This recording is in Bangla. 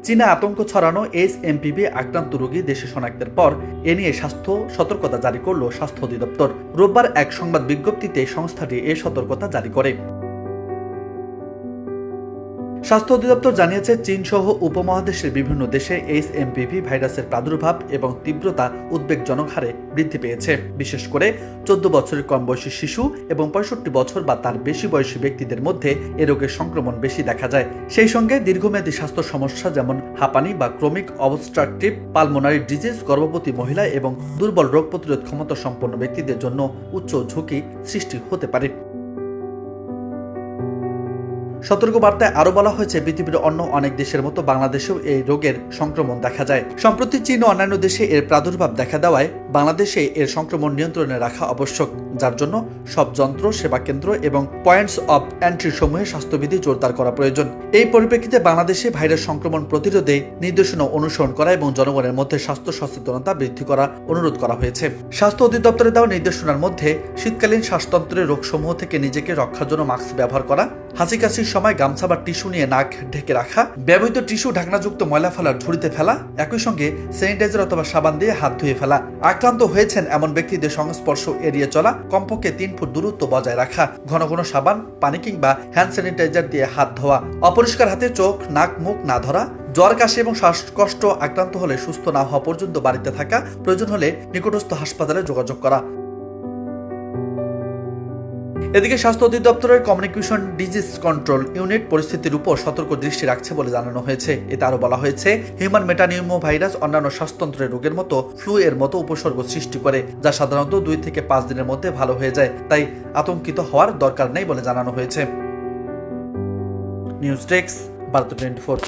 চীনে আতঙ্ক ছড়ানো HMPV আক্রান্ত রোগী দেশে শনাক্তের পর এ নিয়ে স্বাস্থ্য সতর্কতা জারি করল স্বাস্থ্য অধিদপ্তর। রোববার এক সংবাদ বিজ্ঞপ্তিতে সংস্থাটি এ সতর্কতা জারি করে। স্বাস্থ্য অধিদপ্তর জানিয়েছে, চীন সহ উপমহাদেশের বিভিন্ন দেশে HMPV ভাইরাসের প্রাদুর্ভাব এবং তীব্রতা উদ্বেগজনক হারে বৃদ্ধি পেয়েছে। বিশেষ করে 14 বছরের কম বয়সী শিশু এবং 65 বছর বা তার বেশি বয়সী ব্যক্তিদের মধ্যে এ রোগের সংক্রমণ বেশি দেখা যায়। সেই সঙ্গে দীর্ঘমেয়াদী স্বাস্থ্য সমস্যা যেমন হাঁপানি বা ক্রমিক অবস্ট্রাকটিভ পালমোনারি ডিজিজ গর্ভবতী মহিলা এবং দুর্বল রোগ প্রতিরোধ ক্ষমতা সম্পন্ন ব্যক্তিদের জন্য উচ্চ ঝুঁকি সৃষ্টি হতে পারে। সতর্কবার্তায় আরো বলা হয়েছে, পৃথিবীর অন্য অনেক দেশের মতো বাংলাদেশেও এই রোগের সংক্রমণ দেখা যায়। সম্প্রতি চীন ও অন্যান্য দেশে এর প্রাদুর্ভাব দেখা দেওয়ায় বাংলাদেশে এর সংক্রমণ নিয়ন্ত্রণে রাখা আবশ্যক, যার জন্য সব যন্ত্র, সেবা কেন্দ্র এবং পয়েন্টস অব এন্ট্রি সমূহে স্বাস্থ্যবিধি জোরদার করা প্রয়োজন। এই পরিপ্রেক্ষিতে বাংলাদেশে ভাইরাস সংক্রমণ প্রতিরোধে নির্দেশনা অনুসরণ করা এবং জনগণের মধ্যে স্বাস্থ্য সচেতনতা বৃদ্ধি করা অনুরোধ করা হয়েছে। স্বাস্থ্য অধিদপ্তরে দেওয়া নির্দেশনার মধ্যে শীতকালীন শ্বাসতন্ত্রের রোগসমূহ থেকে নিজেকে রক্ষার জন্য মাস্ক ব্যবহার করা, হাঁচি কাশির সময় গামছা বা টিস্যু নিয়ে নাক ঢেকে রাখা, ব্যবহৃত টিস্যু ঢাকনাযুক্ত ময়লা ফেলার ঝুড়িতে ফেলা, একই সঙ্গে স্যানিটাইজার অথবা সাবান দিয়ে হাত ধুয়ে ফেলা, আক্রান্ত হয়েছেন এমন ব্যক্তিদের সংস্পর্শ এড়িয়ে চলা, কমপক্ষে 3 ফুট দূরত্ব বজায় রাখা, ঘন ঘন সাবান, পানি কিংবা হ্যান্ড স্যানিটাইজার দিয়ে হাত ধোয়া, অপরিষ্কার হাতে চোখ, নাক, মুখ না ধরা, জ্বর, কাশি এবং শ্বাসকষ্ট আক্রান্ত হলে সুস্থ না হওয়া পর্যন্ত বাড়িতে থাকা, প্রয়োজন হলে নিকটস্থ হাসপাতালে যোগাযোগ করা। এদিকে স্বাস্থ্য অধিদপ্তরের কমিউনিকেশন ডিজিজ কন্ট্রোল ইউনিট পরিস্থিতির উপর সতর্ক দৃষ্টি রাখছে বলে জানানো হয়েছে। এতে আরো বলা হয়েছে, হিউম্যান মেটানিউমো ভাইরাস অন্যান্য শ্বাসতন্ত্রের রোগের মতো ফ্লু এর মতো উপসর্গ সৃষ্টি করে, যা সাধারণত 2 থেকে 5 দিনের মধ্যে ভালো হয়ে যায়। তাই আতঙ্কিত হওয়ার দরকার নেই বলে জানানো হয়েছে। News desk, Bharat 24।